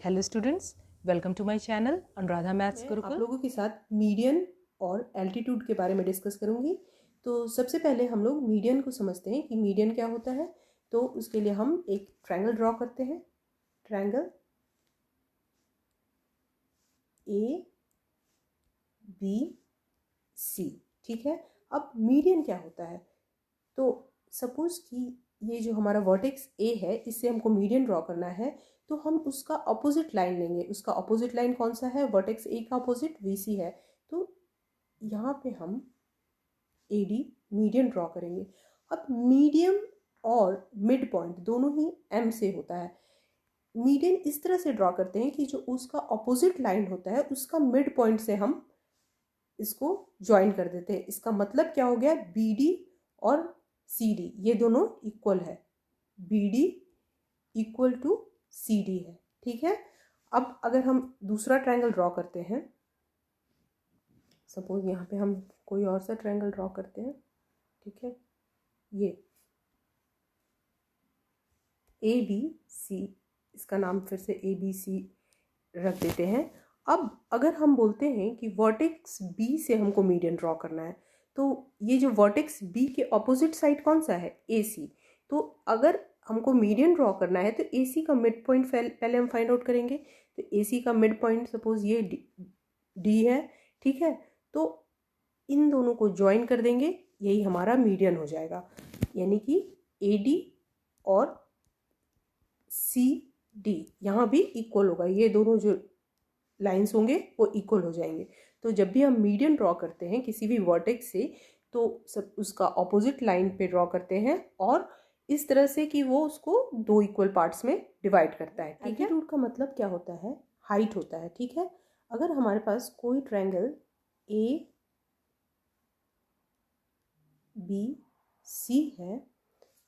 Hello students, welcome to my channel Anuradha maths मैं गुरुकुल। आप लोगों के साथ मीडियन और एल्टीट्यूड के बारे में डिस्कस करूंगी। तो सबसे पहले हम लोग मीडियन को समझते हैं कि मीडियन क्या होता है। तो उसके लिए हम एक ट्रायंगल ड्रॉ करते हैं। ट्रायंगल ए बी सी, ठीक है। अब मीडियन क्या होता है? तो सपोज कि ये जो हमारा वर्टेक्स ए है, इससे हमको मीडियन ड्रॉ करना है। तो हम उसका अपोजिट लाइन लेंगे। उसका अपोजिट लाइन कौन सा है? वर्टेक्स ए का अपोजिट वीसी है। तो यहाँ पे हम ए डी मीडियन ड्रॉ करेंगे। अब मीडियम और मिड पॉइंट दोनों ही एम से होता है। मीडियन इस तरह से ड्रॉ करते हैं कि जो उसका ऑपोजिट लाइन होता है उसका मिड पॉइंट से हम इसको ज्वाइन कर देते हैं। इसका मतलब क्या हो गया? बी डी और सी डी ये दोनों इक्वल है। B D equal to C D है, ठीक है। अब अगर हम दूसरा ट्रायंगल ड्रॉ करते हैं, सपोज यहाँ पे हम कोई और सा ट्रायंगल ड्रॉ करते हैं, ठीक है। ये ए बी सी, इसका नाम फिर से ए बी सी रख देते हैं। अब अगर हम बोलते हैं कि वर्टेक्स बी से हमको मीडियन ड्रॉ करना है, तो ये जो वर्टेक्स बी के ऑपोजिट साइड कौन सा है? ए सी। तो अगर हमको मीडियन ड्रॉ करना है तो ए सी का मिड पॉइंट पहले हम फाइंड आउट करेंगे। तो ए सी का मिड पॉइंट सपोज ये डी है, ठीक है। तो इन दोनों को ज्वाइन कर देंगे, यही हमारा मीडियन हो जाएगा। यानी कि ए डी और सी डी यहाँ भी इक्वल होगा। ये दोनों जो लाइंस होंगे वो इक्वल हो जाएंगे। तो जब भी हम मीडियन ड्रॉ करते हैं किसी भी वर्टेक्स से, तो सब उसका ऑपोजिट लाइन पे ड्रॉ करते हैं और इस तरह से कि वो उसको दो इक्वल पार्ट्स में डिवाइड करता है, ठीक है। एल्टीट्यूड का मतलब क्या होता है? हाइट होता है, ठीक है। अगर हमारे पास कोई ट्रायंगल ए बी सी है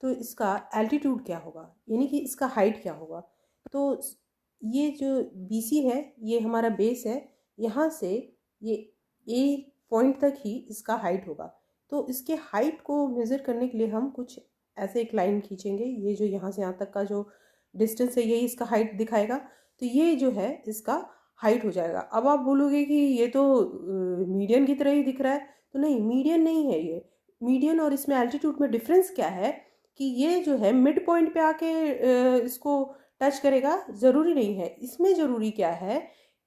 तो इसका एल्टीट्यूड क्या होगा, यानी कि इसका हाइट क्या होगा? तो ये जो बी सी है ये हमारा बेस है, यहाँ से ये ए पॉइंट तक ही इसका हाइट होगा। तो इसके हाइट को मेज़र करने के लिए हम कुछ ऐसे एक लाइन खींचेंगे। ये जो यहाँ से यहाँ तक का जो डिस्टेंस है यही इसका हाइट दिखाएगा। तो ये जो है इसका हाइट हो जाएगा। अब आप बोलोगे कि ये तो मीडियन की तरह ही दिख रहा है। तो नहीं, मीडियन नहीं है ये। मीडियन और इसमें एल्टीट्यूड में डिफरेंस क्या है कि ये जो है मिड पॉइंट पे आके इसको टच करेगा, ज़रूरी नहीं है। इसमें ज़रूरी क्या है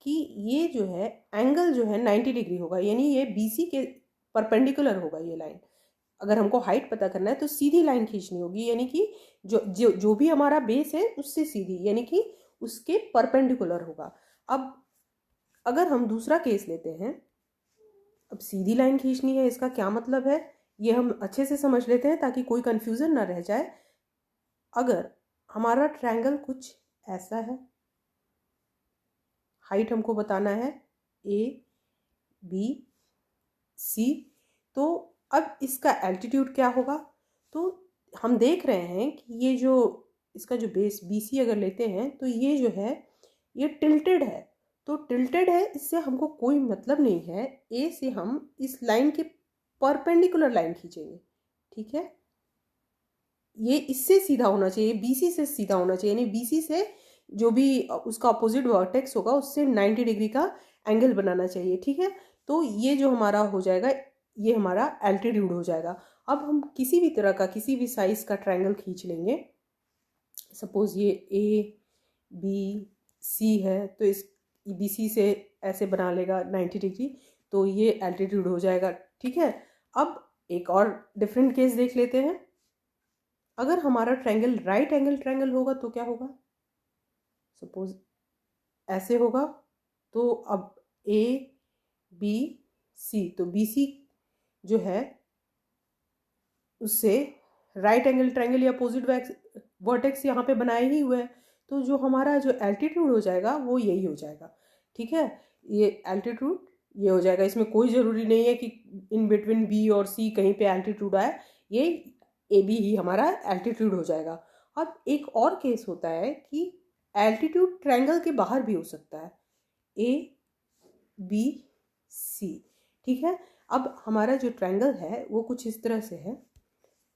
कि ये जो है एंगल जो है 90 डिग्री होगा, यानी ये बीसी के परपेंडिकुलर होगा ये लाइन। अगर हमको हाइट पता करना है तो सीधी लाइन खींचनी होगी, यानी कि जो जो जो भी हमारा बेस है उससे सीधी, यानी कि उसके परपेंडिकुलर होगा। अब अगर हम दूसरा केस लेते हैं, अब सीधी लाइन खींचनी है, इसका क्या मतलब है ये हम अच्छे से समझ लेते हैं ताकि कोई कंफ्यूजन ना रह जाए। अगर हमारा ट्रायंगल कुछ ऐसा है, हाइट हमको बताना है ए बी सी, तो अब इसका एल्टीट्यूड क्या होगा? तो हम देख रहे हैं कि ये जो इसका जो बेस बी सी अगर लेते हैं तो ये जो है ये टिल्टेड है। तो टिल्टेड है, इससे हमको कोई मतलब नहीं है। ए से हम इस लाइन के परपेंडिकुलर लाइन खींचेंगे, ठीक है। ये इससे सीधा होना चाहिए, बीसी से सीधा होना चाहिए, यानी बीसी से जो भी उसका अपोजिट वर्टेक्स होगा उससे 90 डिग्री का एंगल बनाना चाहिए, ठीक है। तो ये जो हमारा हो जाएगा ये हमारा एल्टीट्यूड हो जाएगा। अब हम किसी भी तरह का किसी भी साइज का ट्रायंगल खींच लेंगे। सपोज ये ए बी सी है तो इस बी सी से ऐसे बना लेगा 90 डिग्री, तो ये एल्टीट्यूड हो जाएगा, ठीक है। अब एक और डिफरेंट केस देख लेते हैं। अगर हमारा ट्रायंगल राइट एंगल ट्रायंगल होगा तो क्या होगा? सपोज ऐसे होगा। तो अब ए बी सी, तो बी सी जो है उससे राइट एंगल ट्रायंगल या अपोजिट वर्टेक्स यहाँ पे बनाए ही हुए है। तो जो हमारा जो एल्टीट्यूड हो जाएगा वो यही हो जाएगा, ठीक है। ये एल्टीट्यूड ये हो जाएगा। इसमें कोई ज़रूरी नहीं है कि इन बिटवीन बी और सी कहीं पे एल्टीट्यूड आए, ये ए बी ही हमारा एल्टीट्यूड हो जाएगा। अब एक और केस होता है कि एल्टीट्यूड ट्रायंगल के बाहर भी हो सकता है, ए बी सी, ठीक है। अब हमारा जो ट्रायंगल है वो कुछ इस तरह से है।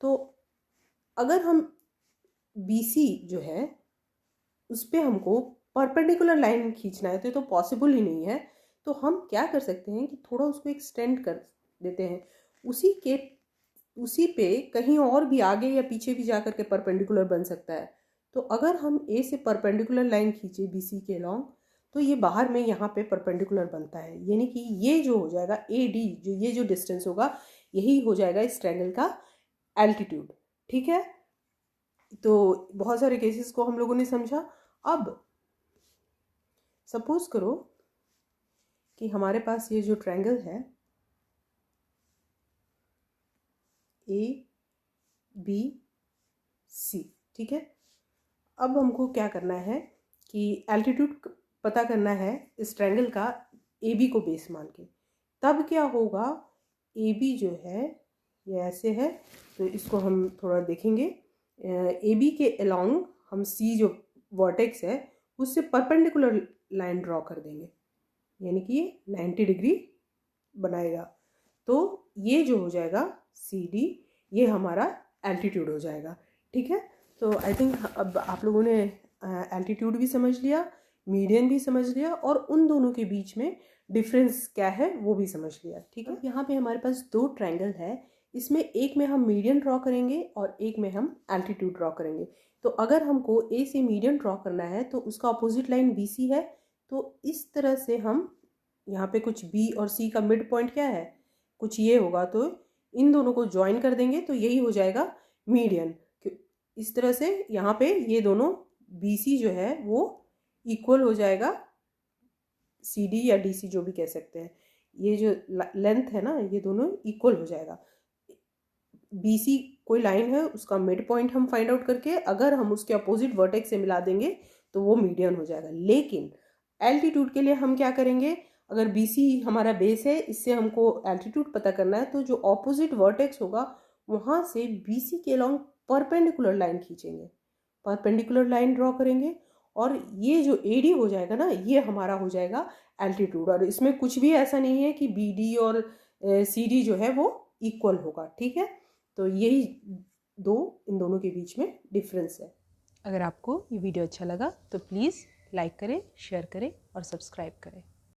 तो अगर हम बी सी जो है उस पर हमको परपेंडिकुलर लाइन खींचना है तो ये तो पॉसिबल ही नहीं है। तो हम क्या कर सकते हैं कि थोड़ा उसको एक्सटेंड कर देते हैं, उसी पे कहीं और भी आगे या पीछे भी जा कर के परपेंडिकुलर बन सकता है। तो अगर हम ए से परपेंडिकुलर लाइन खींचे BC के लॉन्ग, तो ये बाहर में यहाँ पे परपेंडिकुलर बनता है, यानी कि ये जो हो जाएगा AD, जो ये जो डिस्टेंस होगा यही हो जाएगा इस ट्रायंगल का एल्टीट्यूड। ठीक है, तो बहुत सारे केसेस को हम लोगों ने समझा। अब सपोज करो कि हमारे पास ये जो ट्रायंगल है ABC, ठीक है। अब हमको क्या करना है कि एल्टीट्यूड पता करना है इस ट्रायंगल का AB को बेस मान के। तब क्या होगा, AB जो है ये ऐसे है, तो इसको हम थोड़ा देखेंगे। AB के अलोंग हम C जो वर्टेक्स है उससे परपेंडिकुलर लाइन ड्रॉ कर देंगे, यानी कि ये 90 डिग्री बनाएगा। तो ये जो हो जाएगा CD, ये हमारा एल्टीट्यूड हो जाएगा। ठीक है, तो आई थिंक अब आप लोगों ने एल्टीट्यूड भी समझ लिया, मीडियन भी समझ लिया, और उन दोनों के बीच में डिफरेंस क्या है वो भी समझ लिया। ठीक है, यहाँ पे हमारे पास दो ट्रायंगल है, इसमें एक में हम मीडियन ड्रॉ करेंगे और एक में हम एल्टीट्यूड ड्रॉ करेंगे। तो अगर हमको A से मीडियन ड्रॉ करना है तो उसका अपोजिट लाइन BC है, तो इस तरह से हम यहाँ पे कुछ B और C का मिड पॉइंट क्या है, कुछ ये होगा, तो इन दोनों को ज्वाइन कर देंगे तो यही हो जाएगा मीडियन। इस तरह से यहाँ पे ये दोनों BC जो है वो इक्वल हो जाएगा CD या DC जो भी कह सकते हैं, ये जो लेंथ है ना ये दोनों इक्वल हो जाएगा। BC कोई लाइन है उसका मिड पॉइंट हम फाइंड आउट करके अगर हम उसके अपोजिट वर्टेक्स से मिला देंगे तो वो मीडियन हो जाएगा। लेकिन एल्टीट्यूड के लिए हम क्या करेंगे, अगर BC हमारा बेस है, इससे हमको एल्टीट्यूड पता करना है, तो जो ऑपोजिट वर्टेक्स होगा वहाँ से BC के अलॉन्ग परपेंडिकुलर लाइन खींचेंगे, परपेंडिकुलर लाइन ड्रॉ करेंगे, और ये जो AD हो जाएगा ना ये हमारा हो जाएगा एल्टीट्यूड। और इसमें कुछ भी ऐसा नहीं है कि BD और CD जो है वो इक्वल होगा। ठीक है, तो यही इन दोनों के बीच में डिफरेंस है। अगर आपको ये वीडियो अच्छा लगा तो प्लीज़ लाइक करें, शेयर करें और सब्सक्राइब करें।